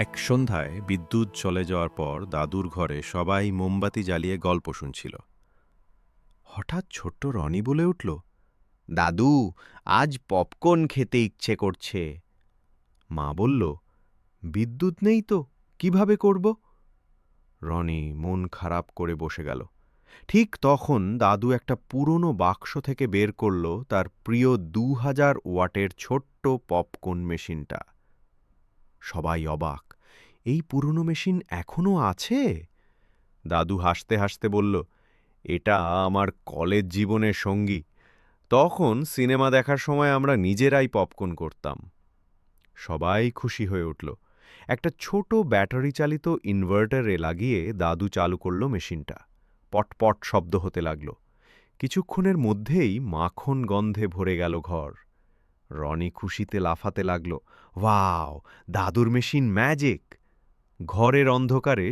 এক সন্ধ্যায় বিদ্যুৎ চলে যাওয়ার পর দাদুর ঘরে সবাই মোমবাতি জ্বালিয়ে গল্প শুনছিল। হঠাৎ ছোট্ট রনি বলে উঠল, দাদু, আজ পপকর্ন খেতে ইচ্ছে করছে। মা বলল, বিদ্যুৎ নেই তো, কিভাবে করব? রনি মন খারাপ করে বসে গেল। ঠিক তখন দাদু একটা পুরনো বাক্স থেকে বের করল তার প্রিয় 2000 ওয়াটের ছোট্ট পপকর্ন মেশিনটা। সবাই অবাক, এই পুরনো মেশিন এখনো আছে? দাদু হাসতে হাসতে বলল, এটা আমার কলেজ জীবনের সঙ্গী। তখন সিনেমা দেখার সময় আমরা নিজেরাই পপকর্ন করতাম। সবাই খুশি হয়ে উঠল। একটা ছোট ব্যাটারি চালিত ইনভার্টারে লাগিয়ে দাদু চালু করল মেশিনটা। পটপট শব্দ হতে লাগল। কিছুক্ষণের মধ্যেই মাখন গন্ধে ভরে গেল ঘর। রনি খুশিতে লাফাতে লাগল, ওয়াও, দাদুর মেশিন ম্যাজিক! ঘরের অন্ধকারে